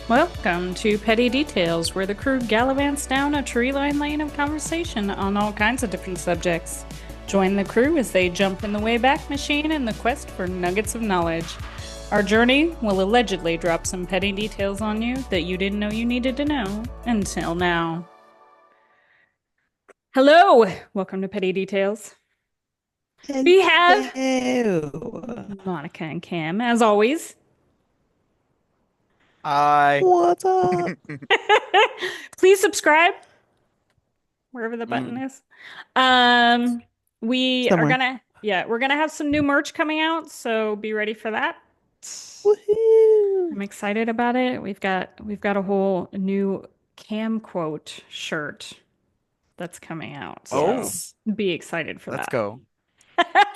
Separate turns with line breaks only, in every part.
Welcome to Petty Details, where the crew gallivants down a tree-lined lane of conversation on all kinds of different subjects. Join the crew as they jump in the Wayback Machine in the quest for nuggets of knowledge. Our journey will allegedly drop some petty details on you that you didn't know you needed to know until now. Hello! Welcome to Petty Details. We have
Hello.
Monica and Cam, as always.
Hi.
What's up?
Please subscribe wherever the button
Mm.
is. We are
Somewhere.
we're gonna have some new merch coming out, so be ready for that.
Woohoo.
I'm excited about it. We've got a whole new Cam quote shirt that's coming out, so
Oh,
be excited for
let's
that.
go.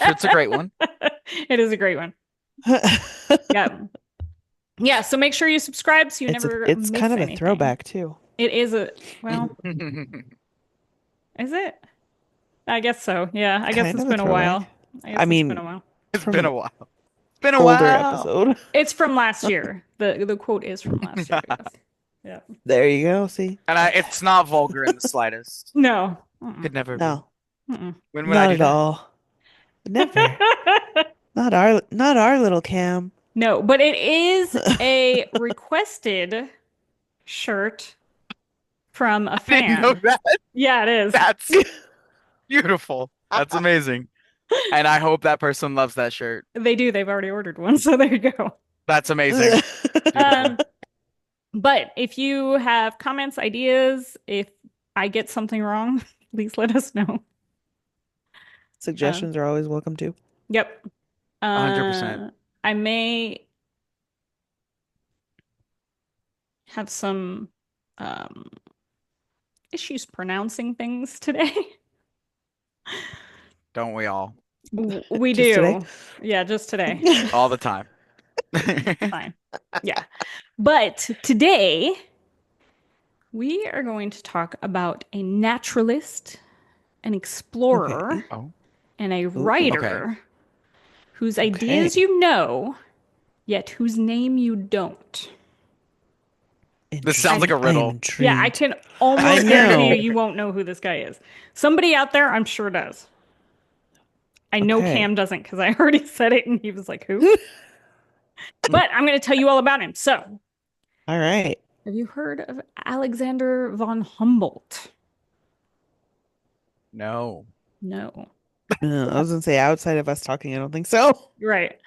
Shirt's a great one.
It is a great one. Yeah. Yeah, so make sure you subscribe so you never
it's
miss
kind of a
anything.
throwback too.
It is is it? I guess so. Yeah, I guess
Kind
it's
of a
been a
throwback.
while. I guess
I
it's been
mean,
a while.
It's been
from
a
an
while. It's been a
older
while.
episode.
It's from last year. The quote is from last year. Yes. Yeah.
There you go. See?
And it's not vulgar in the slightest.
No.
Could never be.
No,
Mm-mm.
When would I
not
do
at
that?
all. Never. Not our little Cam.
No, but it is a requested shirt from a
I didn't know
fan.
that.
Yeah, it is.
That's beautiful. That's amazing. And I hope that person loves that shirt.
They do. They've already ordered one, so there you go.
That's amazing. Beautiful.
But if you have comments, ideas, if I get something wrong, please let us know. Um,
Suggestions are always welcome too.
yep.
100%.
I may have some um, issues pronouncing things today.
Don't we all?
We
Just
do.
today?
Yeah, just today.
All the time.
Fine. Yeah. But today we are going to talk about a naturalist, an explorer,
Okay.
Oh,
and a
Ooh.
writer whose ideas
Okay.
you know, yet whose name you don't.
this sounds like a
I am
riddle.
Yeah, I
intrigued.
can
I
almost guarantee
know.
you won't know who this guy is. Somebody out there, I'm sure does. I know
Okay.
Cam doesn't because I already said it and he was like, who? But I'm going to tell you all about him. So,
All right.
have you heard of Alexander von Humboldt?
No.
No.
I was gonna say outside of us talking, I don't think so.
Right.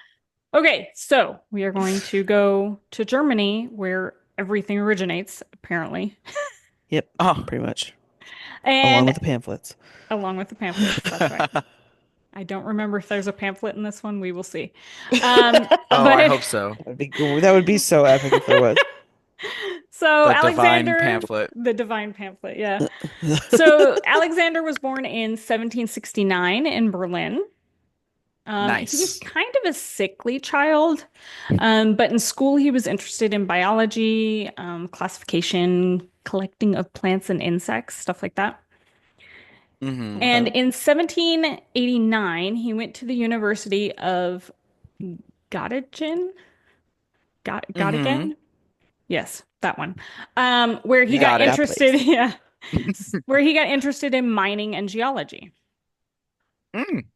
Okay, so we are going to go to Germany where everything originates, apparently.
Yep,
Oh.
pretty much. Along
And
with the pamphlets.
along with the pamphlets, that's right. I don't remember if there's a pamphlet in this one. We will see.
Oh, I
But
hope so.
That would be so epic if there was.
so
The divine
Alexander,
pamphlet.
the divine pamphlet, yeah. So Alexander was born in 1769 in Berlin. He was
Nice.
kind of a sickly child, but in school he was interested in biology, classification, collecting of plants and insects, stuff like that.
Mm-hmm.
And
Okay.
in 1789, he went to the University of Göttingen.
Mm-hmm.
Göttingen? Yes, that one. Where he
You
got
got it.
That
interested,
place.
yeah, where he got interested in mining and geology.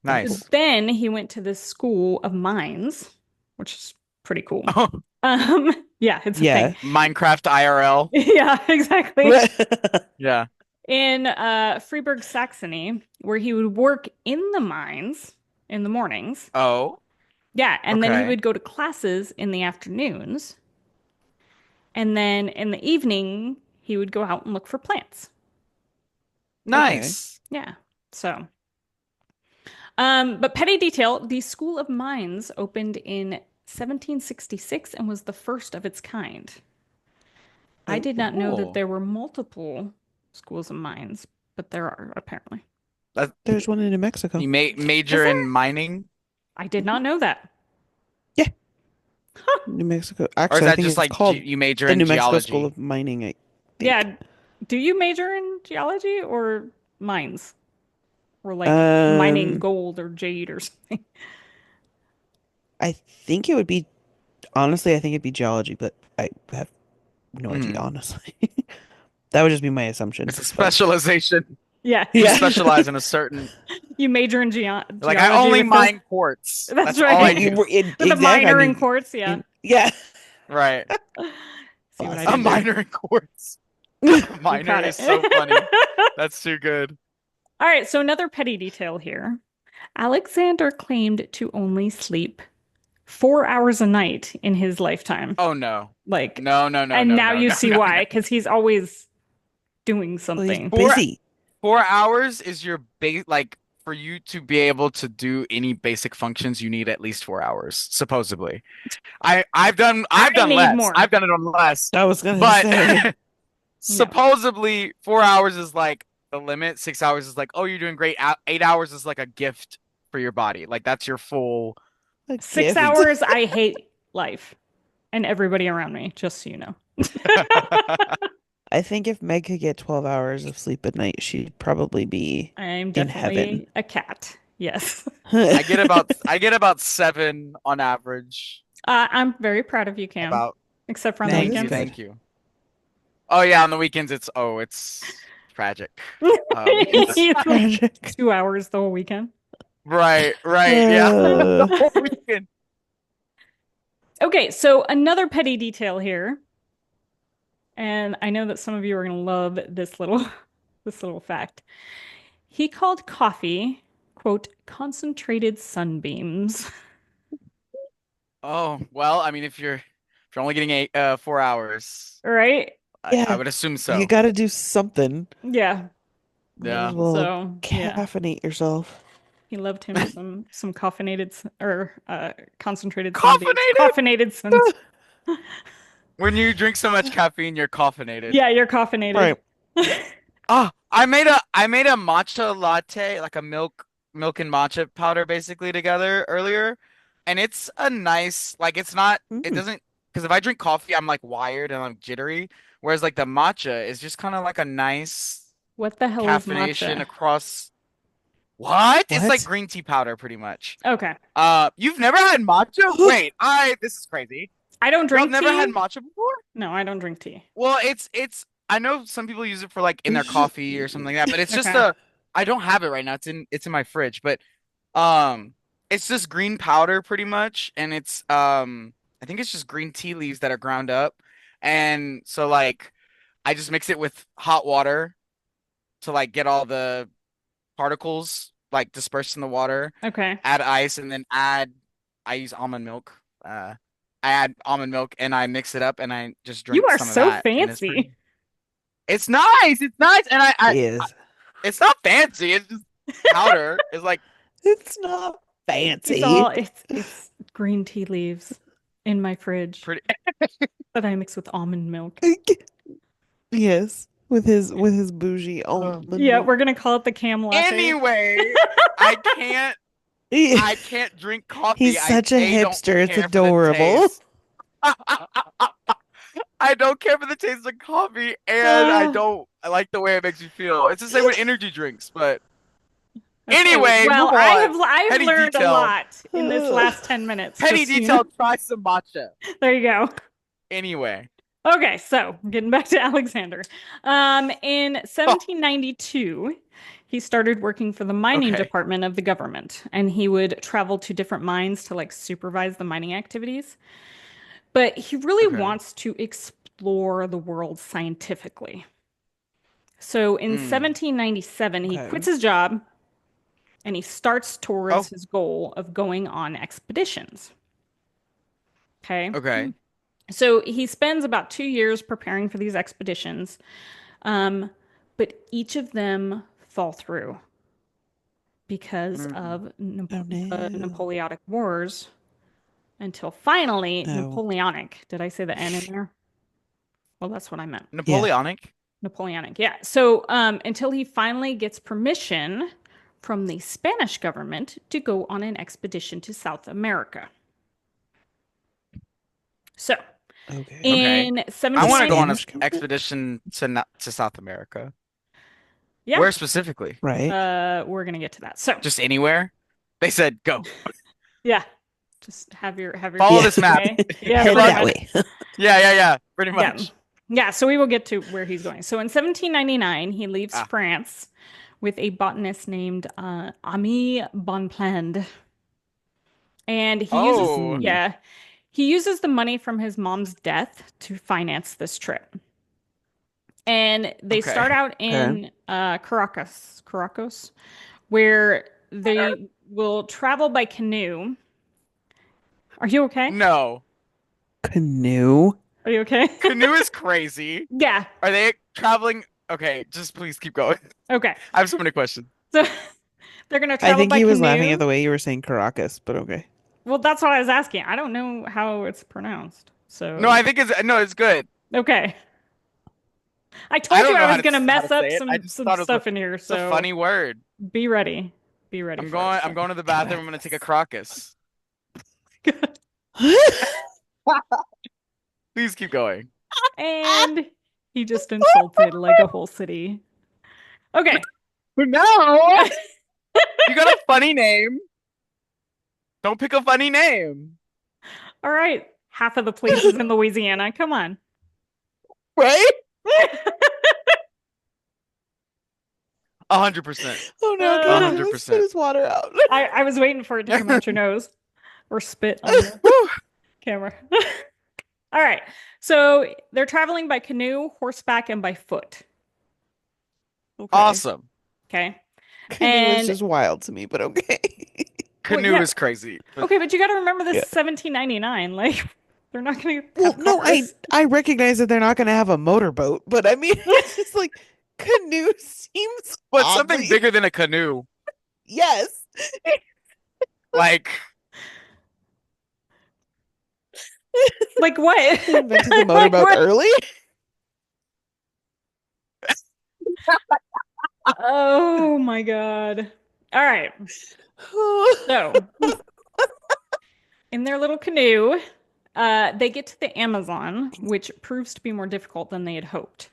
Nice.
Then he went to the School of Mines, which is pretty cool.
Oh,
Yeah, it's a thing.
Yeah.
Minecraft IRL.
Yeah, exactly.
Yeah.
In Freiburg, Saxony, where he would work in the mines in the mornings.
Oh,
Yeah, and then he
okay.
would go to classes in the afternoons. And then in the evening, he would go out and look for plants.
Okay.
Nice.
Yeah. So, but petty detail, the School of Mines opened in 1766 and was the first of its kind. I did not know that
Cool.
there were multiple schools of mines, but there are apparently.
That,
There's one in New Mexico.
you
Is
major
there?
in mining,
I did not know that.
Yeah,
Huh.
New Mexico.
or is
Actually, I
that
think
just
it's
like
called
you major
the
in
New Mexico School
geology?
of Mining, I think.
Yeah. Do you major in geology or mines? Or like mining
Um,
gold or jade or something?
I think it would be honestly, I think it'd be geology, but I have no idea,
Mm.
honestly. That would just be my assumption.
It's a
But
specialization.
Yeah.
You
yeah,
specialize in a certain,
You major in
like I
geology
only
with the
mine quartz.
that's
That's all I
right.
do.
With a
exactly. I
minor in
mean,
quartz, yeah.
yeah,
Right.
See what I
A
did there?
minor in quartz. A
You
minor
caught it.
is so funny. That's too good.
All right, so another petty detail here. Alexander claimed to only sleep 4 hours a night in his lifetime.
Oh no.
Like,
No, no, no,
and
no,
now
no,
you
no,
see
no, no.
why, because he's always doing
well, he's
something.
Four
busy.
4 hours is your base, like for you to be able to do any basic functions, you need at least 4 hours, supposedly.
I
I've done
need
less.
more.
I've done it on less,
I was gonna
but
say,
No.
supposedly 4 hours is like the limit. 6 hours is like, oh, you're doing great. 8 hours is like a gift for your body. Like that's your full.
a
Six
gift.
hours, I hate life and everybody around me, just so you know.
I think if Meg could get 12 hours of sleep at night, she'd probably be
I'm
in heaven.
definitely a cat. Yes.
I get about 7 on average.
I'm very proud of you, Cam,
About
except for on the
That
thank
is
you,
weekends.
good.
thank you. Oh yeah, on the weekends it's tragic. It's
It's
Like
tragic.
2 hours the whole weekend.
right, yeah. The
Uh,
whole weekend.
Okay, so another petty detail here, and I know that some of you are going to love this little this little fact. He called coffee, quote, concentrated sunbeams.
Oh, well, I mean if you're only getting 4 hours,
Right?
I
yeah,
would assume
you
so.
gotta do something.
Yeah.
Might as
Yeah.
well
So, yeah.
caffeinate yourself.
He loved him some caffeinated or concentrated sunbeams.
Caffeinated?
Caffeinated suns.
When you drink so much caffeine, you're caffeinated.
Yeah, you're caffeinated.
Right.
Oh, I made a matcha latte, like a milk and matcha powder basically together earlier. And it's a nice, like it
Mm.
doesn't, because if I drink coffee, I'm like wired and I'm jittery. Whereas like the matcha is just kind of like a nice
What the hell is
caffeination
matcha?
across. What? It's like
What?
green tea powder pretty much.
Okay.
You've never had matcha? Wait, this is crazy.
I don't
Y'all have
drink
never had
tea.
matcha before?
No, I don't drink tea.
Well, it's I know some people use it for like in their coffee or something like that, but it's just
Okay.
I don't have it right now. It's in my fridge, but um it's just green powder pretty much and it's I think it's just green tea leaves that are ground up. And so like I just mix it with hot water to like get all the particles like dispersed in the water,
Okay.
add ice and then add I use almond milk. I add almond milk and I mix it up and I just
You
drink
are
some of
so
that and it's pretty.
fancy.
It's nice. It's nice, and
It is.
it's not fancy. It's just powder. It's like
It's not
It's all
fancy.
it's green tea leaves in my fridge
pretty.
that I mix with almond milk.
Yes, with his bougie
Uh,
almond
Yeah,
milk.
we're gonna call it the cam latte.
Anyway, I can't. I can't drink coffee.
He's
I
such a
don't
hipster. It's
care for the
adorable.
taste. I don't care for the taste of coffee, and
Uh,
I like the way it makes me feel. It's the same with energy drinks, but
okay,
anyway,
well,
move on.
I have
Petty
learned a
detail.
lot in this last 10 minutes.
Petty
Just so you know.
detail. Try some matcha.
There you go.
Anyway.
Okay, so getting back to Alexander. In 1792, he started working for the mining
Okay.
department of the government, and he would travel to different mines to like supervise the mining activities. But he really
Okay.
wants to explore the world scientifically. So in
Mm.
1797, he
Okay.
quits his job and he starts
Oh.
towards his goal of going on expeditions. Okay.
Okay.
So he spends about 2 years preparing for these expeditions, um, but each of them fall through because
Mm.
of
Oh
the
no.
Napoleonic Wars until finally
No.
Napoleonic. Did I say the N in there? Well, that's what I meant.
Yeah.
Napoleonic.
Napoleonic, yeah. So until he finally gets permission from the Spanish government to go on an expedition to South America. So
Okay.
Okay.
in
I
The
1790,
want to go on an
Spanish government?
expedition to South America.
yeah,
Where specifically?
Right.
we're gonna get to that. So
Just anywhere? They said go.
yeah, just have your
Follow
Yeah.
this map.
way. Yeah,
Head
pretty
that
much.
way.
Yeah, yeah, yeah. Pretty
Yeah.
much.
Yeah, so we will get to where he's going. So in 1799, he leaves
Ah.
France with a botanist named Ami Bonpland. And
Oh,
he uses the money from his mom's death to finance this trip. And they
okay.
start out
Okay.
in Caracas, where they will travel by canoe. Are you okay?
No.
Canoe.
Are you okay?
Canoe is crazy.
Yeah.
Are they traveling? Okay, just please keep going.
Okay.
I have so many questions.
So they're gonna
I
travel
think
by
he was laughing at
canoe.
the way you were saying Caracas, but okay.
Well, that's what I was asking. I don't know how it's pronounced.
No,
So,
I think it's no, it's good.
okay. I
I
told you
don't
I
know
was gonna
how to
mess up
say it. I just
some
thought
stuff in here,
it's a
so
funny word.
be ready. Be ready for it.
I'm going to the bathroom. I'm gonna take a Crocus. Please keep going.
And he just insulted like a whole city. Okay.
No, you got a funny name. Don't pick a funny name.
All right. Half of the places in Louisiana. Come on.
Right? 100%.
Oh no,
A
Gabe, he's
Uh,
hundred
gonna spit
percent.
his water out.
I was waiting for it to come out your nose or spit on the
Whew.
camera. All right. So they're traveling by canoe, horseback, and by foot.
Okay.
Awesome.
Okay.
Canoe is
And
just wild to me, but okay.
well,
Canoe
yeah.
is crazy. But
Okay, but you got to remember this
Yeah.
is 1799. Like, they're not going to
Well,
have
no,
cars.
I recognize that they're not gonna have a motorboat, but I mean, it's just like canoe seems
something
oddly.
bigger than a canoe.
Yes.
Like,
Like what?
They invented the
Like
motorboat
what?
early.
Oh my God. All right. So, in their little canoe, they get to the Amazon, which proves to be more difficult than they had hoped.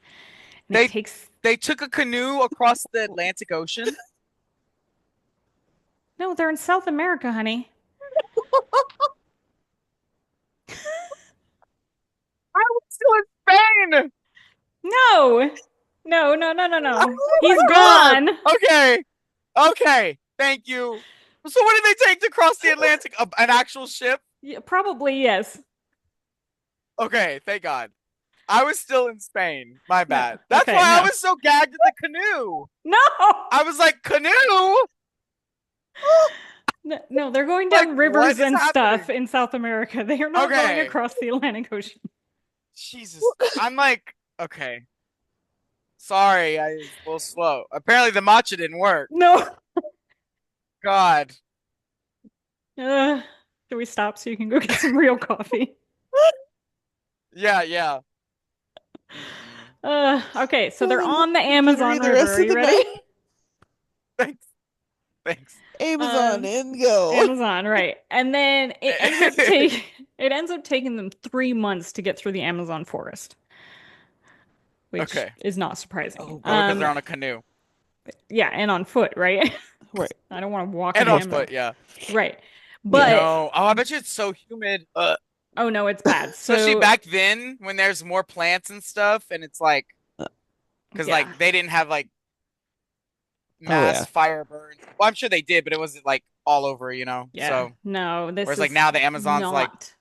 And it
they
takes,
they took a canoe across the Atlantic Ocean.
no, they're in South America, honey.
I was still in Spain.
No, no.
Oh
He's
my God.
gone.
Okay. Okay. Thank you. So what did they take to cross the Atlantic? An actual ship?
Yeah, probably, yes.
Okay, thank God. I was still in Spain. My
No,
bad. That's
okay,
why I
no.
was so gagged at the canoe.
No!
I was like, canoe?
No, they're going
Like,
down
what
rivers
is
and stuff
happening?
in South America. They are not going
Okay.
across the Atlantic Ocean.
Jesus. I'm like, okay. Sorry, I was a little slow. Apparently the matcha didn't work.
No.
God.
Uh, should we stop so you can go get some real coffee?
Yeah, yeah. Mm-mm.
Okay, so they're
Oh,
on the
literally
Amazon
the
River.
rest
Are
of
you
the
ready?
night.
Thanks. Thanks.
Amazon
Um,
and go.
Amazon, right. And then it ends up taking them 3 months to get through the Amazon forest, which
Okay.
is not surprising.
Oh
Probably because
God.
they're on a canoe.
Yeah, and on foot, right?
Right.
I don't want to walk in
And
the
on
Right.
Amazon.
foot, yeah.
Right.
Yeah.
But
No. Oh, I bet you it's so humid.
oh no, it's bad.
Especially
So
back then when there's more plants and stuff, and it's like,
Uh,
because
yeah.
like they didn't have like
Oh
mass
yeah.
fire burns. Well, I'm sure they did, but it wasn't like all over,
Yeah.
So,
No, this
whereas like
is
now the Amazon's like
not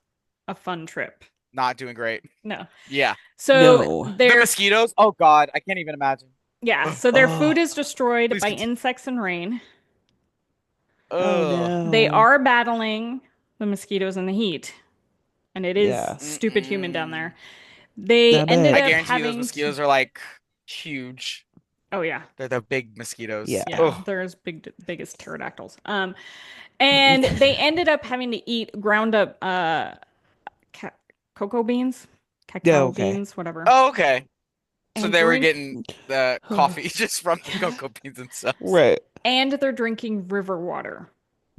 a fun trip.
not doing great.
No.
Yeah.
So
No.
The
their
mosquitoes, oh God, I can't even imagine.
yeah,
Ugh,
so their food
Oh.
is destroyed
please
by
continue.
insects and rain.
Oh
Ugh.
They
no.
are battling the mosquitoes and the heat, and it is
Yeah.
stupid humid down there.
Mm-mm.
They
I
ended
I
bet.
up
guarantee you those
having to,
mosquitoes are like huge.
oh yeah,
They're the big mosquitoes.
Yeah.
yeah,
Oh,
they're as biggest pterodactyls. And they ended up having to eat ground up ca cocoa beans,
Yeah.
cacao
Okay.
beans, whatever,
oh, okay. So
and
they were
drink,
getting the coffee just from the cocoa beans themselves.
Right.
and they're drinking river water.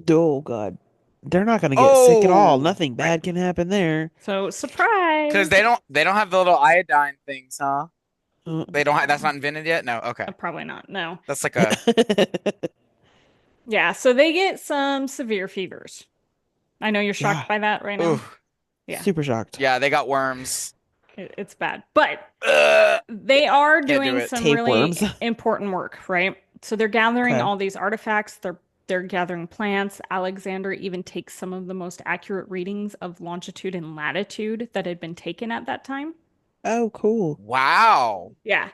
Oh God. They're not gonna get sick at all.
Oh,
Nothing
right.
bad can happen there.
So
Because
surprise!
they don't have the little iodine things, huh?
Uh,
They don't have, that's
No,
not invented yet? No, okay.
probably not. No.
That's like a
Yeah, so they get some severe fevers. I know you're shocked
yeah.
by that right
ooh.
now. Yeah,
Super shocked.
Yeah, they got worms.
it's bad. But They are
Can't do
doing
it.
some
Tapeworms.
really important work, right? So they're gathering
Okay.
all these artifacts, they're gathering plants. Alexander even takes some of the most accurate readings of longitude and latitude that had been taken at that time.
Oh, cool.
Wow.
Yeah.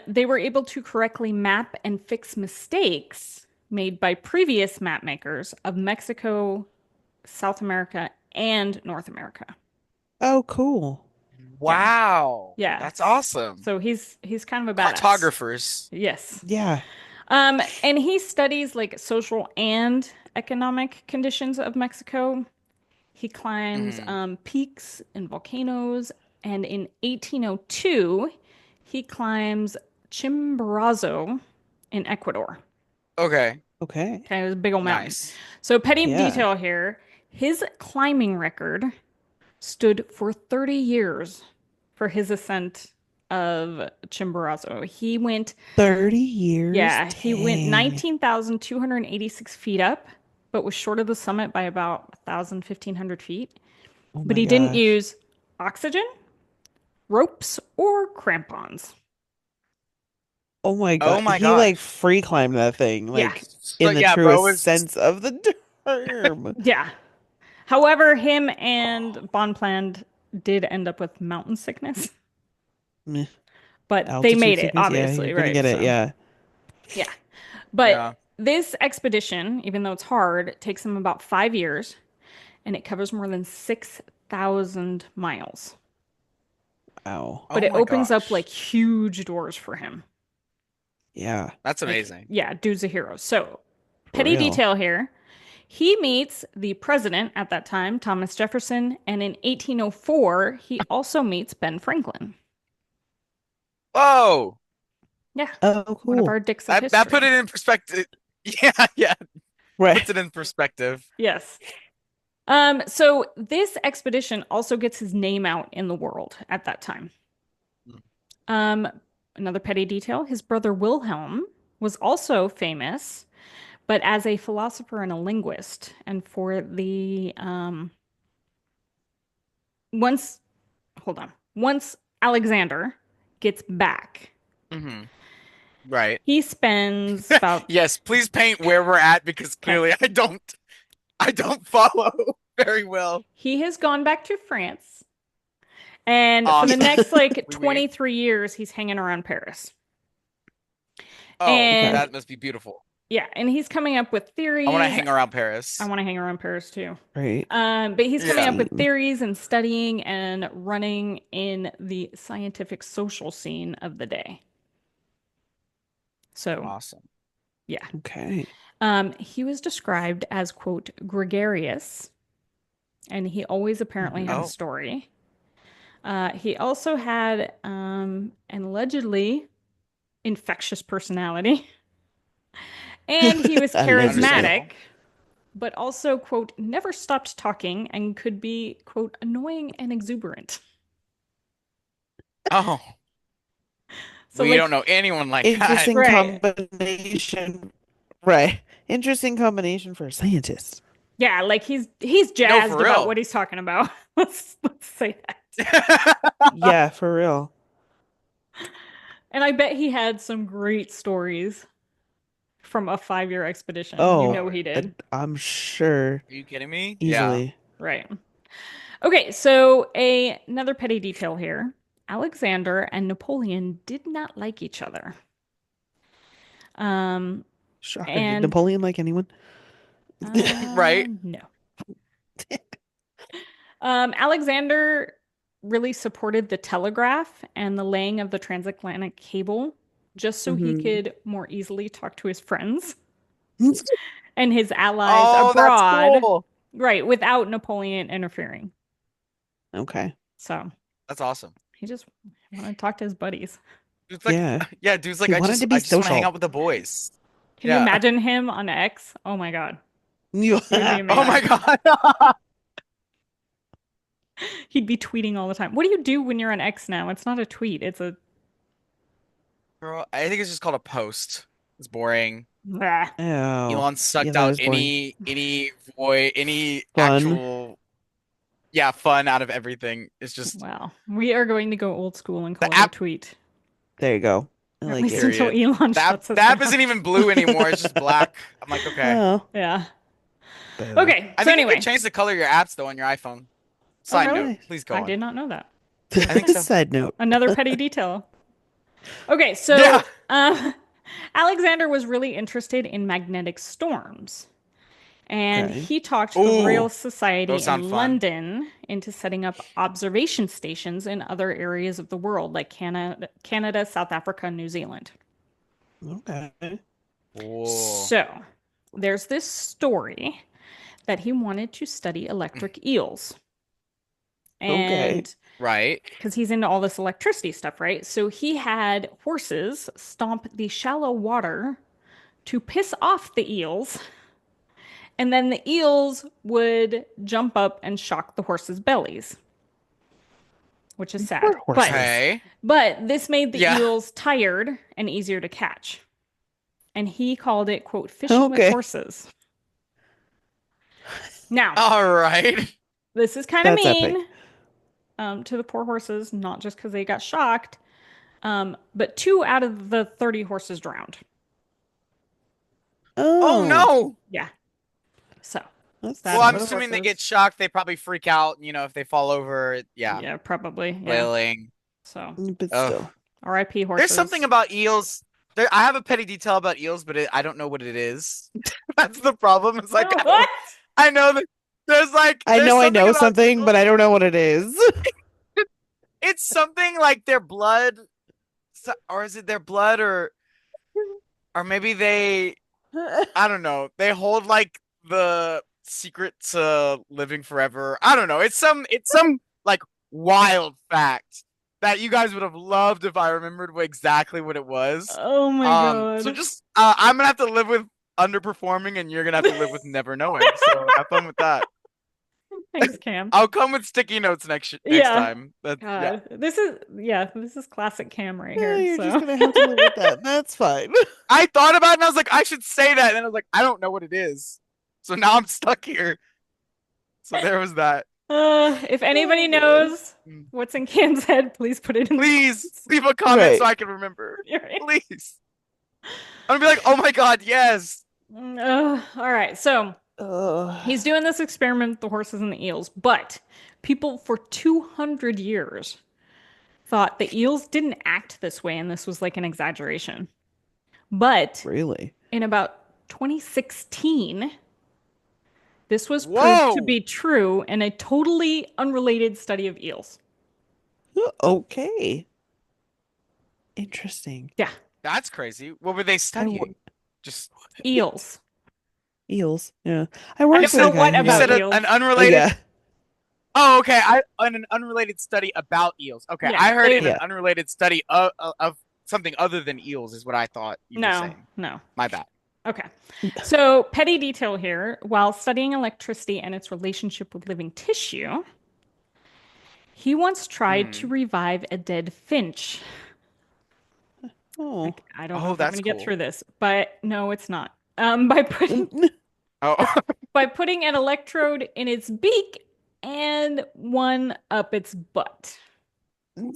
They were able to correctly map and fix mistakes made by previous map makers of Mexico, South America, and North America.
Oh, cool.
Yeah.
Wow.
Yeah.
That's awesome.
So he's kind of a badass.
Cartographers.
Yes.
Yeah.
And he studies like social and economic conditions of Mexico. He climbs
Hmm.
peaks and volcanoes, and in 1802, he climbs Chimborazo in Ecuador.
Okay.
Okay.
Okay, it was a big old mountain.
Nice.
So, petty
Yeah.
detail here, his climbing record stood for 30 years for his ascent of Chimborazo. He went
30 years?
Yeah, he went
Dang.
19,286 feet up, but was short of the summit by about 1,000, 1,500 feet.
Oh
But
my
he didn't
gosh.
use oxygen, ropes, or crampons.
Oh my
Oh
God.
my
He like
gosh.
free climbed that thing,
Yeah,
like
So
in the
yeah, bro
truest
was
sense of the term.
yeah. However, him
Oh,
and Bonpland did end up with mountain sickness,
meh.
but they
Altitude
made it,
sickness. Yeah, you're
obviously,
gonna
right?
get it.
So,
Yeah.
yeah. But
yeah.
this expedition, even though it's hard, takes him about 5 years and it covers more than 6,000 miles.
Wow.
But
Oh
it
my
opens up like
gosh.
huge doors for him.
Yeah.
That's
Like,
amazing.
yeah, dude's a hero. So,
For
petty
real.
detail here. He meets the president at that time, Thomas Jefferson, and in 1804, he also meets Ben Franklin.
Whoa.
Yeah,
Oh,
one of
cool.
our dicks of
That put
history.
it in perspective. Yeah, yeah.
Right.
Puts it in perspective.
Yes. So this expedition also gets his name out in the world at that time. Um, Another petty detail, his brother Wilhelm was also famous, but as a philosopher and a linguist. And for the once, hold on, once Alexander gets back,
Hmm. Right.
he spends about,
Yes, please paint where we're at because
okay,
clearly I don't follow very well.
he has gone back to France. And for the
Awesome.
next like
Oui, oui.
23 years, he's hanging around Paris.
Oh,
Okay.
And
that must be beautiful.
yeah, and he's coming up with
I want to
theories.
hang around
I
Paris.
want to hang around Paris too.
Right.
But he's coming
Yeah.
up with
Same.
theories and studying and running in the scientific social scene of the day. So,
Awesome.
yeah.
Okay.
He was described as, quote, gregarious, and he always apparently
Hmm.
had a
Oh.
story. He also had an allegedly infectious personality, and he was
Allegedly.
charismatic,
Understandable.
but also, quote, never stopped talking and could be, quote, annoying and exuberant.
Oh,
So,
we don't
like,
know anyone like that.
Interesting
right.
combination. Right. Interesting combination for a scientist.
Yeah, like he's
No, for
jazzed about what
real.
he's talking about. Let's say that.
Yeah, for real.
And I bet he had some great stories from a 5 year expedition. You
Oh,
know he did.
I'm sure.
Are you kidding me? Yeah.
Easily.
Right. Okay, so another petty detail here. Alexander and Napoleon did not like each other. Um,
Shocker. Did
and
Napoleon like anyone?
Right.
no. Alexander really supported the telegraph and the laying of the transatlantic cable just so he
Hmm.
could more easily talk to his friends and his allies
Oh, that's
abroad,
cool.
right, without Napoleon interfering.
Okay.
So
That's awesome.
he just wanted to talk to his buddies.
Dude's like,
Yeah.
yeah, dude's like,
He
I
wanted
just,
to be
I just want to hang out
social.
with the boys.
Can you
Yeah.
imagine him on X? Oh my God.
You-
He would be
Oh my
amazing.
God.
He'd be tweeting all the time. What do you do when you're on X now? It's not a tweet, it's a
Girl, I think it's just called a post. It's boring.
Blah.
Oh,
Elon
yeah,
sucked
that
out
is boring.
any void, any
Fun.
actual yeah, fun out of everything. It's just
Wow. We are going to go old school and
the
call it a
app.
tweet.
There you go. I
At
like
least
it.
until
Period.
Elon shuts
The
us
app
down.
isn't even blue anymore. It's just black. I'm like, okay.
Oh,
Yeah.
boo.
Okay.
I
So
think you could
anyway.
change the color of your apps though on your iPhone.
Oh,
Side
really?
note.
Nice.
Please go
I
on.
did not know that.
I think so.
Side note.
Another petty detail. Okay,
Yeah.
so Alexander was really interested in magnetic storms. And
Okay.
he talked the Royal
Ooh,
Society
those sound
in
fun.
London into setting up observation stations in other areas of the world, like Canada, South Africa, and New Zealand.
Okay.
Ooh.
So there's this story that he wanted to study electric eels.
Okay.
And
Right.
because he's into all this electricity stuff, right? So he had horses stomp the shallow water to piss off the eels, and then the eels would jump up and shock the horses' bellies, which is
Poor
sad.
horses.
Okay.
But this made the
Yeah.
eels tired and easier to catch. And he called it, quote, fishing with
Okay.
horses. Now,
All right.
this is kind of
That's
mean
epic.
to the poor horses, not just because they got shocked, but 2 out of the 30 horses drowned.
Oh
Oh,
no.
Yeah. So
that
Well,
sad
I'm
for the
sucks.
assuming they get
horses.
shocked. They probably freak out, if they fall over. Yeah.
Yeah, probably. Yeah.
Flailing.
So
But
Ugh.
still.
RIP
There's something
horses.
about eels. I have a petty detail about eels, but I don't know what it is. That's the problem. It's like
What?
I know that
I
there's
know I
something
know
about
something,
eels.
but I don't know what it is.
It's something like their blood, or is it their blood, or maybe I don't know. They hold like the secret to living forever. I don't know. It's some like wild fact that you guys would have loved if I remembered exactly what it was.
Oh my
So
God.
just I'm gonna have to live with underperforming, and you're gonna have to live with never knowing. So have fun with that.
Thanks, Cam.
I'll come with sticky notes next
Yeah.
time. Yeah.
God. This is classic Cam right here.
You're just
So
gonna have to live with that. That's fine.
I thought about it and I was like, I should say that, and then I was like, I don't know what it is. So now I'm stuck here. So there was that.
if anybody
Oh man.
knows what's in Cam's head, please put it in the
Please
comments.
leave a comment so
Right.
I can remember.
Right.
Please. I'm gonna be like, oh my god, yes.
All right. So he's
Ugh.
doing this experiment with the horses and the eels, but people for 200 years thought the eels didn't act this way and this was like an exaggeration. But
Really?
in about 2016, this was proved to
Whoa.
be true in a totally unrelated study of eels.
Okay. Interesting.
Yeah,
That's crazy. What were they
I
studying? Just
eels.
Eels. Yeah. I
I
worked
don't
with a
know
guy
what
who
you
about
said
got.
eels.
an unrelated.
Yeah.
Oh, okay. An unrelated study about eels. Okay,
Yeah,
I heard in an
Yeah.
unrelated study of something other than eels is what I thought you were
no,
saying.
no.
My bad.
Okay. So, petty detail here. While studying electricity and its relationship with living tissue, he once tried to
Hmm.
revive a dead finch.
Oh.
I don't know
Oh,
if we're
that's
going to get
cool.
through this, but no, it's not. By putting
Oh.
by putting an electrode in its beak and one up its butt.
Well, you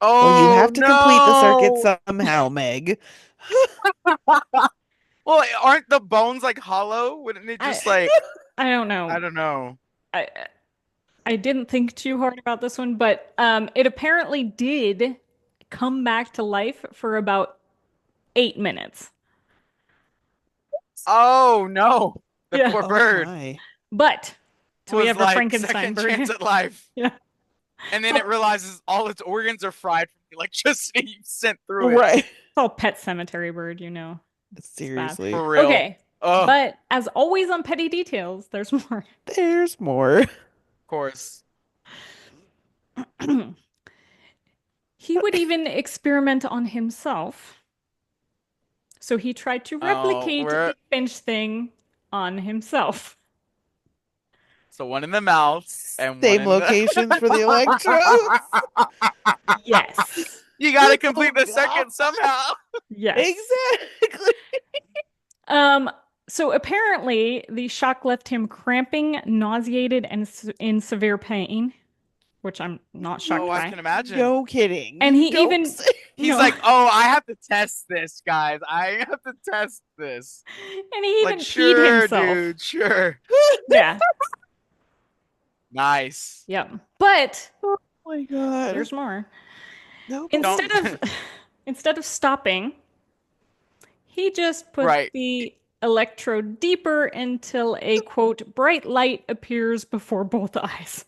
Oh
have to complete the circuit
no.
somehow, Meg.
Well, aren't the bones like hollow? Wouldn't it
I
just like
I don't
I
know.
don't know.
I I didn't think too hard about this one, but it apparently did come back to life for about 8 minutes.
Oh no. The
Yeah,
poor
Oh
bird
my.
but so we
was
have our
like
Frankenstein
second
bird
chance
here.
at life.
Yeah,
And
it's
then it
all,
realizes all its organs are fried from the electricity you sent through it.
Right.
it's all Pet Cemetery bird, you know. It's bad.
Seriously.
For real.
Okay,
Oh, of
but as always on petty details, there's more.
There's more.
course.
He would even experiment on himself. So he tried to
Oh,
replicate
we're
the finch thing on himself.
so one in the mouth and one
Same
in the
locations for the electrodes.
Yes.
You gotta complete
Oh
the
god.
circuit somehow.
Yes.
Exactly.
Um, So apparently, the shock left him cramping, nauseated, and in severe pain, which I'm not
Oh,
shocked
I
by.
can imagine.
No
And
kidding.
he
Don't
even,
say.
He's
no,
like, "Oh, I have to test this, guys. I have to test this."
and he
Like,
even peed
sure,
himself.
dude, sure.
Yeah,
Nice.
yep. But
Oh my God.
there's more.
No, but
Instead
Don't.
of instead of stopping, he just put
Right.
the electrode deeper until a quote bright light appears before both eyes.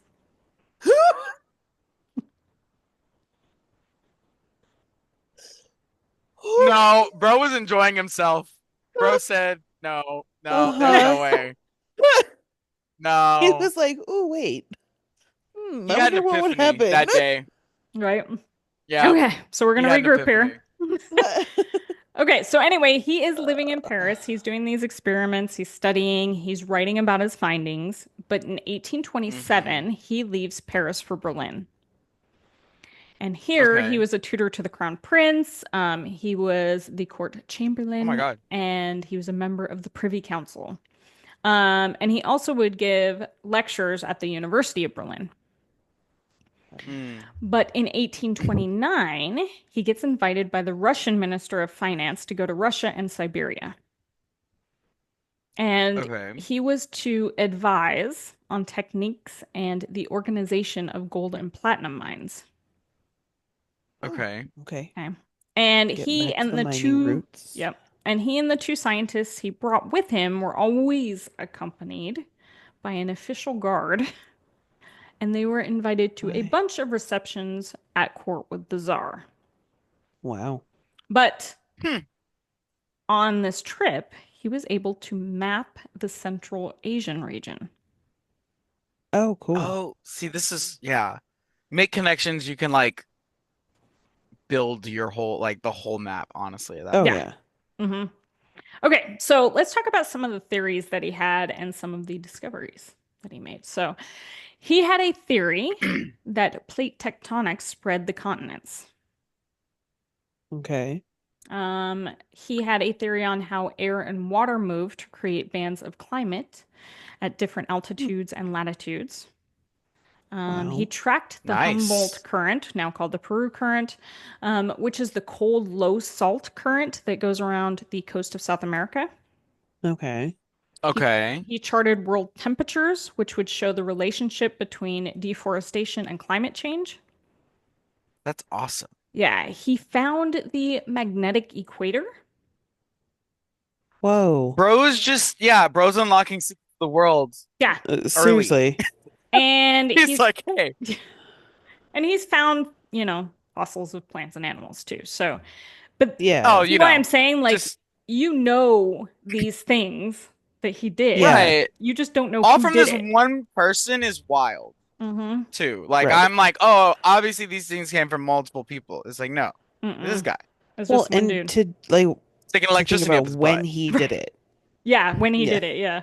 No, bro was enjoying himself. Bro said, "No, no, there's
Uh-huh.
no way.
He
No."
was like, "Oh wait,
He
I
had an
wonder what would
epiphany
happen."
that day.
Right?
Yeah,
Okay, so we're
he
gonna
had an
regroup here.
epiphany.
Okay, so anyway, he is living in Paris. He's doing these experiments, he's studying, he's writing about his findings. But in
Hmm.
1827, he leaves Paris for Berlin. And here he
Okay.
was a tutor to the crown prince. He was the court
Oh my
chamberlain,
God.
and he was a member of the Privy Council. And he also would give lectures at the University of Berlin.
Mm.
But in 1829, he gets invited by the Russian Minister of Finance to go to Russia and Siberia. And
Okay.
he was to advise on techniques and the organization of gold and platinum mines.
Oh,
Okay.
okay.
Okay. And
Getting
he
back to
and
the
the
mining
two,
roots.
yep. And he and the two scientists he brought with him were always accompanied by an official guard, and they were invited to a
Why?
bunch of receptions at court with the Tsar.
Wow.
But
Hmm.
on this trip, he was able to map the Central Asian region.
Oh, cool.
Oh, see, this is yeah. Make connections. You can like build your whole like the whole map. Honestly, at that
Oh
Yeah.
point.
yeah.
hmm Okay, so let's talk about some of the theories that he had and some of the discoveries that he made. So he had a theory that plate tectonics spread the continents.
Okay.
He had a theory on how air and water move to create bands of climate at different
Hmm.
altitudes and latitudes. He
Wow.
tracked the Humboldt
Nice.
current, now called the Peru current, which is the cold, low salt current that goes around the coast of South America.
Okay.
He
Okay.
he charted world temperatures, which would show the relationship between deforestation and climate change.
That's awesome.
Yeah, he found the magnetic equator.
Whoa.
Bro's just yeah. Bro's unlocking secrets of the world
Yeah,
early.
Seriously.
and
He's like, hey.
he's found, fossils of plants and animals too. So, but
Oh,
Yeah.
see
you
why I'm
know,
saying like
just
these things that he did.
Yeah.
right.
You just don't know
All
who
from
did
this
it.
one person is wild
Mm-hmm.
too. Like
Right.
I'm like, oh, obviously these things came from multiple people. It's like, no, this
Mm-mm.
guy
It's
Well,
just one
and
dude.
to like
sticking
to think
electricity up
about
his
when
butt.
he did it.
Yeah, when he
Yeah.
did it, yeah.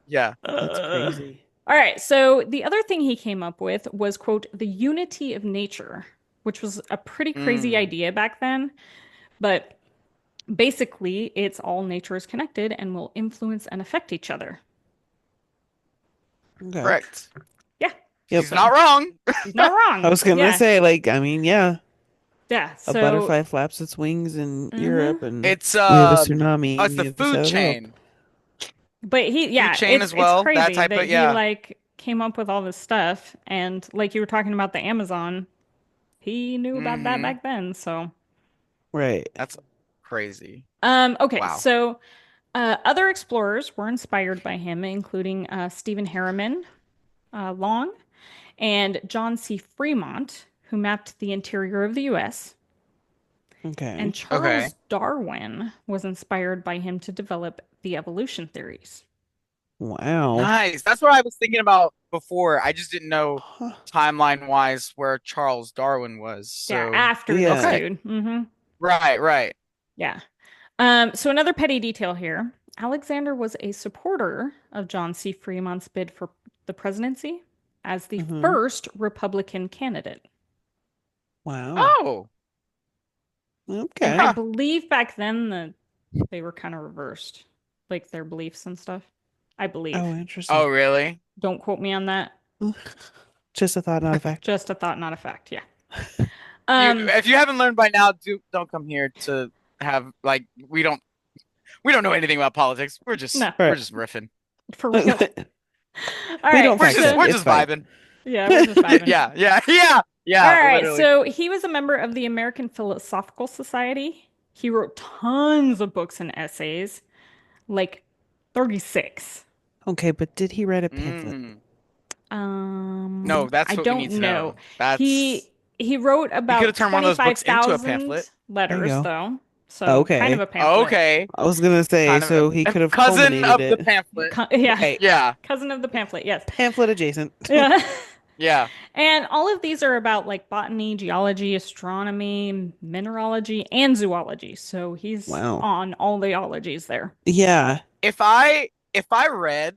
Yeah.
That's crazy.
All right, so the other thing he came up with was, quote, the unity of nature, which was a pretty crazy
Mm,
idea back then. But basically, it's all nature is connected and will influence and affect each other.
Okay.
correct.
Yeah,
Yep.
He's
so
not wrong.
he's not
I
wrong.
was gonna
Yeah,
say, like, I mean, yeah,
yeah.
a
So,
butterfly flaps its wings in
hmm
Europe, and
It's
we have a
oh,
tsunami
it's
in
the
the other
food
side of the world.
chain.
but
Food
yeah,
chain
it's
as
it's
well. That
crazy
type
that
of
he
yeah.
like came up with all this stuff, and like you were talking about the Amazon, he knew about that
Mm-hmm.
back then. So,
Right.
That's crazy.
okay,
Wow.
so other explorers were inspired by him, including Stephen Harriman Long and John C. Fremont, who mapped the interior of the U.S. And
Okay.
Okay.
Charles Darwin was inspired by him to develop the evolution theories.
Wow.
Nice. That's what I was thinking about before. I just didn't know
Huh.
timeline wise where Charles Darwin was.
Yeah,
So,
after this
Yeah.
okay.
dude. Hmm
Right, right.
Yeah. So another petty detail here. Alexander was a supporter of John C. Fremont's bid for the presidency as the
Uh-huh.
first Republican candidate.
Wow.
Oh,
And I
Okay.
huh.
believe back then that they were kind of reversed. like their beliefs and stuff. I believe.
Oh,
Oh,
interesting.
really?
Don't quote me on that.
Just a thought, not a fact.
Just a thought, not a fact. Yeah.
You,
Um,
if you haven't learned by now, don't come here to have like we don't know anything about politics.
no,
We're
Right.
just riffing.
for real. All
We
right.
don't fact check.
We're
It's
just
fine.
vibing.
Yeah, we're just vibing. All
Yeah,
right.
literally.
So he was a member of the American Philosophical Society. He wrote tons of books and essays, like 36.
Okay, but did he write a pamphlet?
Mm. No,
I
that's what we
don't
need to
know.
know. That's
He wrote
he could have
about
turned one of those books into a
25,000
pamphlet.
There you
letters,
go.
though. So kind of
Okay.
a pamphlet.
Okay,
I was gonna say,
kind of
so he
a
could have
cousin
culminated
of the
it.
pamphlet.
Yeah,
Right.
Yeah,
cousin of the pamphlet. Yes.
Pamphlet adjacent.
Yeah.
yeah.
And all of these are about like botany, geology, astronomy, mineralogy, and zoology. So he's
Wow.
on all the ologies there.
Yeah.
If I read,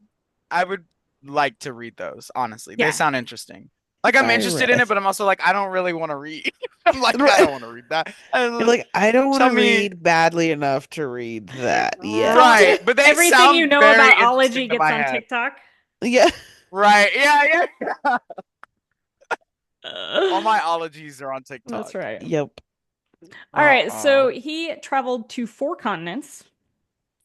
I would like to read those, honestly. They
Yeah.
sound interesting. Like
If
I'm
I
interested in
read.
it, but I'm also like I don't really want to read. I'm like I
Right.
don't want to read that.
You're like, I don't want
Tell
to
me
read badly enough to read that yet.
Well,
right, but they
everything you
sound
know
very
about ology
interesting to
gets
my
on
head.
TikTok.
Yeah.
Right. Yeah, yeah. All
Uh,
my ologies are on
That's
TikTok.
right.
Yep.
All right,
Uh-uh.
so he traveled to 4 continents,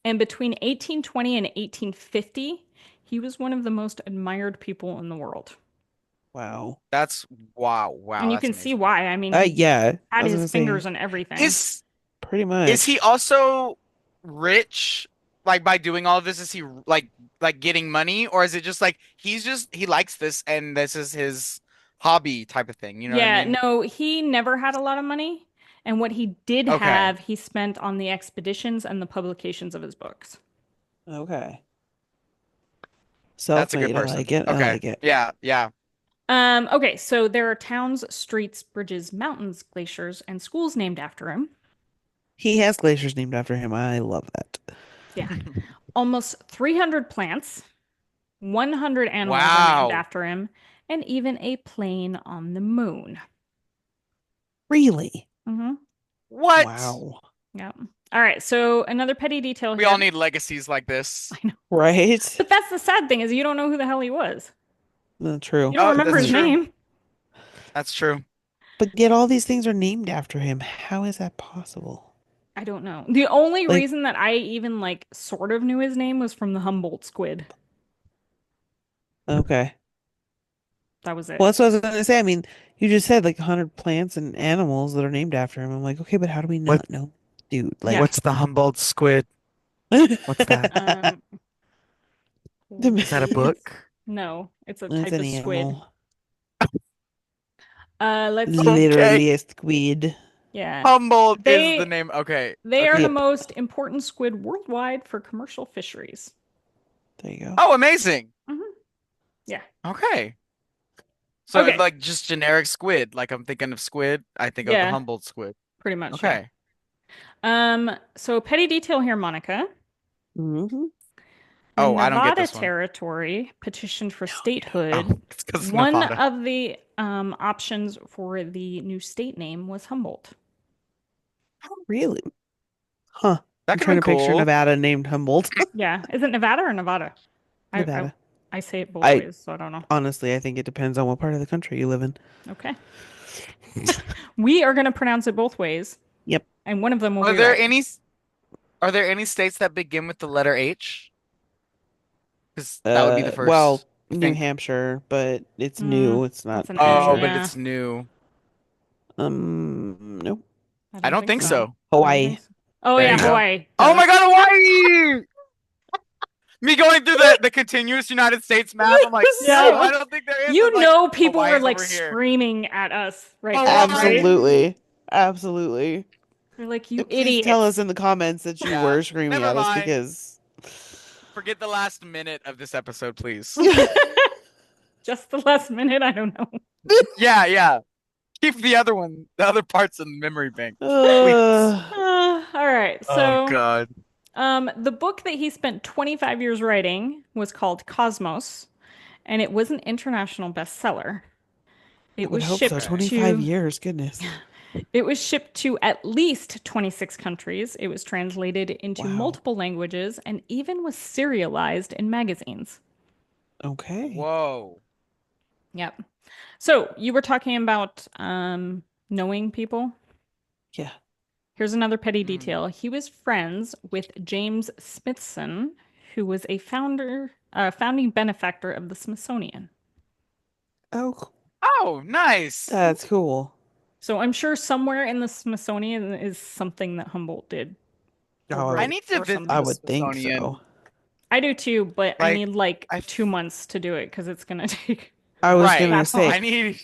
and between 1820 and 1850, he was one of the most admired people in the world.
Wow.
That's wow,
And you
that's
can see
amazing.
why. I mean, he
Yeah. I
had
was
his
gonna say,
fingers in everything.
Is
pretty
is he
much.
also rich like by doing all of this? Is he like getting money or is it just like he likes this and this is his hobby type of thing, you know what I
Yeah,
mean?
no, he never had a lot of money. And what he did
Okay.
have, he spent on the expeditions and the publications of his books.
Okay.
That's a good
Self-made. I
person.
like it. I
Okay.
like it.
Yeah, yeah.
Okay, so there are towns, streets, bridges, mountains, glaciers, and schools named after him.
He has glaciers named after him. I love that.
Yeah. Almost 300 plants, 100 animals are named
Wow.
after him, and even a plane on the moon.
Really?
Hmm.
What?
Wow.
Yeah. All right, so another petty detail
We
here.
all need legacies like this.
I know.
Right?
But that's the sad thing is you don't know who the hell he was.
True.
You don't
Oh,
remember
that's
his
true.
name.
That's true.
But yet all these things are named after him. How is that possible?
I don't know. The only
Like,
reason that I even like sort of knew his name was from the Humboldt squid.
okay.
That was
Well,
it.
that's what I was gonna say. I mean, you just said like 100 plants and animals that are named after him. I'm like, okay, but how do we
What
not know? Dude,
Yeah.
like,
what's the Humboldt squid? What's that?
Um,
Is that a
it's
book?
no, it's a
it's
type
an
of squid.
animal.
Let's see.
Okay.
Literally a squid.
Yeah.
Humboldt is the
They
name. Okay.
they are
Okay.
the
Yep.
most important squid worldwide for commercial fisheries.
There you go.
Oh, amazing.
Hmm. Yeah.
Okay. So
Okay.
like just generic squid. Like I'm thinking of squid, I think of the
Yeah,
Humboldt squid.
pretty much, yeah.
Okay.
So petty detail here, Monica.
Hmm.
When
Oh, I don't get
Nevada
this one.
Territory petitioned for
Oh,
statehood,
it's because of
one
Nevada.
of the options for the new state name was Humboldt.
Really? Huh.
That
I'm
could have
trying
been
to picture
cool.
Nevada named Humboldt.
Yeah, is it Nevada or Nevada? I I,
Nevada.
I say it both
I
ways, so I don't know.
honestly, I think it depends on what part of the country you live in.
Okay. We are going to pronounce it both ways,
Yep.
and one of them will
Are
be
there
right.
any are there any states that begin with the letter H? Because that would be the
Well,
first
New
thing.
Hampshire, but it's
Mm,
new. It's not
that's an
New
N,
Oh,
Hampshire.
but
yeah.
it's new.
Nope.
I
I
don't
don't
think
think
so.
so.
I don't think
Hawaii.
so. Oh
There
yeah,
you go.
Hawaii.
Oh
Duh.
my God, Hawaii! Me going through the continuous United States map, I'm like, no,
Yeah.
I don't think there is. It's
You
like
know people are
Hawaii's
like
over here.
screaming at us right now, right?
Hawaii.
Absolutely. Absolutely.
They're like, you
Please tell us
idiots.
in the comments that you
Yeah,
were screaming
never
at us
mind.
because
Forget the last minute of this episode, please.
Just the last minute, I don't know.
Yeah, yeah. Keep the other parts in the memory bank, please.
uh,
All right.
Oh
So,
God.
the book that he spent 25 years writing was called Cosmos, and it was an international bestseller.
I
It
would
was
hope so.
shipped
25
to
years, goodness.
It was shipped to at least 26 countries. It was translated into
Wow.
multiple languages and even was serialized in magazines.
Okay.
Whoa.
Yep. So you were talking about knowing people.
Yeah.
Here's another petty
Mm.
detail. He was friends with James Smithson, who was a founding benefactor of the Smithsonian.
Oh,
Oh, nice.
that's cool.
So I'm sure somewhere in the Smithsonian is something that Humboldt did or
Oh,
I
wrote
need to
or
visit
I
the
something.
would think so.
Smithsonian.
I do too, but I
Like,
need like
I,
2 months to do it because it's gonna take
I was
right.
gonna
that
say,
I
long.
need,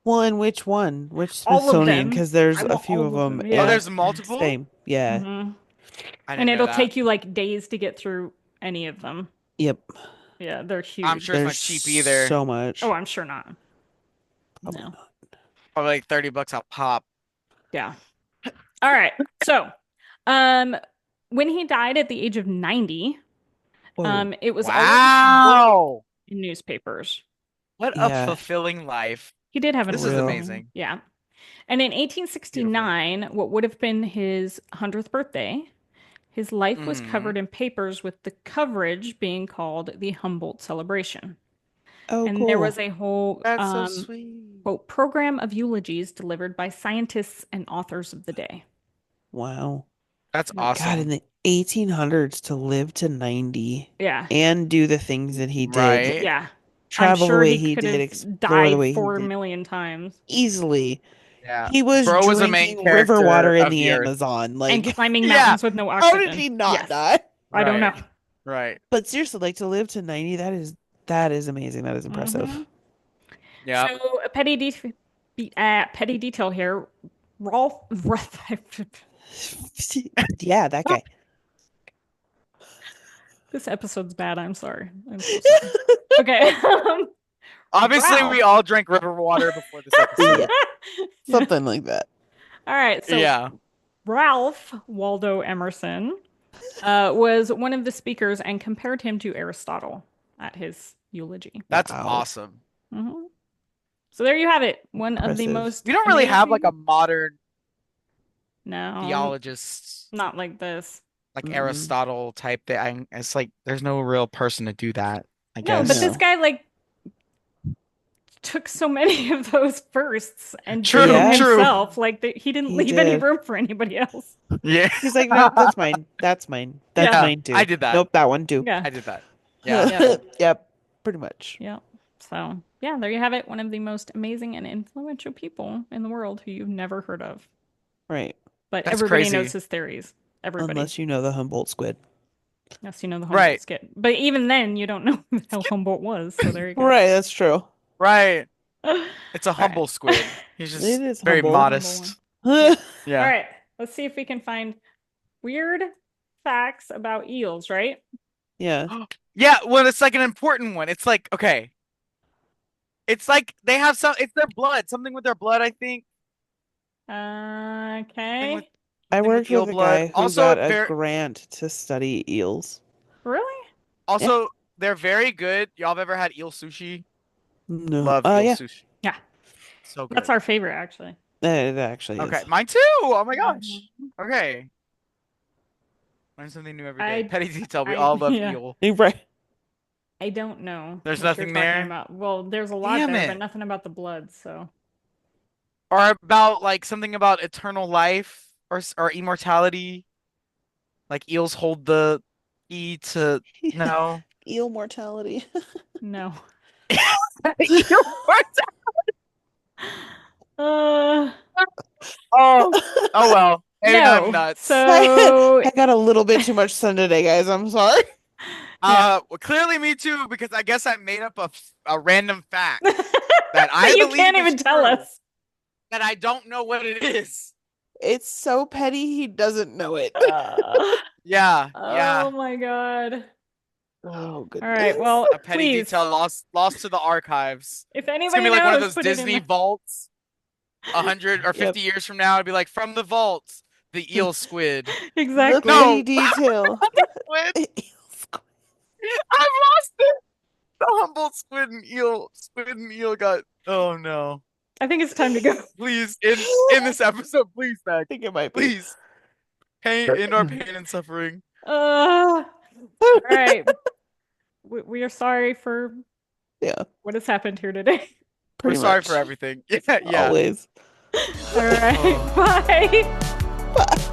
well, and which one? Which
All of
Smithsonian?
them.
Because there's
I
a
want
few of
all of
them
them.
oh,
Yeah.
in
there's multiple?
same. Yeah.
hmm
I
And
didn't know
it'll
that.
take you like days to get through any of them.
Yep.
Yeah, they're
I'm
huge.
sure it's
There's
not cheap either.
so
Oh,
much.
I'm sure not.
Probably
No.
not.
Probably like 30 bucks a pop.
Yeah. All right. So, um, when he died at the age of 90,
Whoa.
it was already quoted
Wow.
in newspapers.
What a
Yeah.
fulfilling life.
He did have an
This
For
is
real.
amazing,
amazing.
yeah. And in
Beautiful.
1869, what would have been his 100th birthday, his life was
Hmm.
covered in papers with the coverage being called the Humboldt Celebration.
Oh,
And there was
cool.
a whole
That's so sweet.
quote program of eulogies delivered by scientists and authors of the day.
Wow.
That's
Yep.
God, in
awesome.
the 1800s to live to 90
Yeah.
and do the things that he did,
Right?
Yeah. I'm
travel the
sure
way
he
he
could
did,
have
explore the
died
way he
four
did,
million times
easily.
Yeah.
He was
Bro was a main
drinking river
character
water in
of
the
the earth.
Amazon.
and
Like,
climbing
Yeah.
mountains with no
how did
oxygen.
he not
Yes.
die?
I don't know.
Right. Right.
But seriously, like to live to 90, that is amazing. That is
hmm
impressive.
Yeah.
So petty detail here. Rolf,
Yeah, that guy.
this episode's bad. I'm sorry. I'm so sorry. Okay.
Obviously,
Ralph.
we all drank river water before this
Yeah,
episode.
Yeah.
something like that.
All right. So
Yeah.
Ralph Waldo Emerson was one of the speakers and compared him to Aristotle at his eulogy.
That's
Wow.
awesome.
hmm So there you have it. One of the
Impressive.
We
most
don't really have like
amazing.
a modern
No,
theologist
not like this.
like
Mm-mm.
Aristotle type that it's like there's no real person to do that, I
No, but
guess.
this
No.
guy like took so many of those firsts and did them
True,
Yeah,
true.
himself. Like he didn't
he
leave any
did.
room for anybody else.
Yeah.
He's like, nope, that's mine. That's mine. That's
Yeah,
Yeah,
mine
I
too.
did that.
Nope, that one too.
yeah,
I did that. Yeah.
yeah,
Yep, pretty much.
yeah. So yeah, there you have it. One of the most amazing and influential people in the world who you've never heard of,
Right.
but
That's
everybody knows
crazy.
his theories. Everybody.
Unless you know the Humboldt squid.
Yes, you know the Humboldt
Right.
skit. But even then, you don't know who the hell Humboldt was. So there you go.
Right, that's true.
Right.
All
It's a
right.
humble squid. He's
It
just
is
very
It's a
Humboldt.
humble one.
modest.
Yeah. All
Yeah.
right. Let's see if we can find weird facts about eels, right?
Yeah.
Yeah, well, it's like an important one. It's like, okay. It's like they have it's their blood, something with their blood, I think. Something with
Okay.
I
something with
worked
eel
with a
blood.
guy who
Also,
got a
very
grant to study eels.
Really?
Yeah.
also they're very good. Y'all have ever had eel sushi?
No.
Love eel
Yeah.
sushi.
Yeah.
So
That's
good.
our favorite, actually.
It actually
Okay,
is.
mine too. Oh my gosh.
Mhm.
Okay. Learn something new every day.
I,
Petty detail. We all love
yeah.
eel.
Right.
I don't know
There's
what you're
nothing
talking
there.
about. Well, there's a lot
Damn
there, but
it.
nothing about the blood, so.
Or about like something about eternal life or immortality. Like eels hold the key to no.
Eel mortality.
No.
Eel
Uh,
Oh, oh well. Maybe I'm
no.
nuts.
So,
I got a little bit too much sun today, guys. I'm sorry.
yeah.
Well, clearly me too, because I guess I made up a random fact that
That
I
you
believe
can't
is
even tell
true,
us.
that I don't know what it is.
It's so petty he doesn't know it.
Yeah,
Oh
yeah.
my God.
Oh
All right.
goodness.
Well,
A petty
please,
detail lost to the archives.
if
It's gonna
anybody
be like one of
knows,
those
put it in
Disney
the.
vaults, 100 or 50
Yep.
years from now. It'd be like from the vaults, the eel squid.
The
Exactly.
petty
No,
detail.
squid.
Eel squid.
I've lost it. The Humboldt squid and eel got. Oh no.
I think it's time to go.
Please, in this episode, please,
I
Meg.
think it might be.
Please. Pain in our pain and suffering.
All right. We are sorry for
Yeah,
what has happened here today.
We're
pretty
sorry
much.
for everything. Yeah, yeah.
Always.
All right.
Oh.
Bye.
Bye.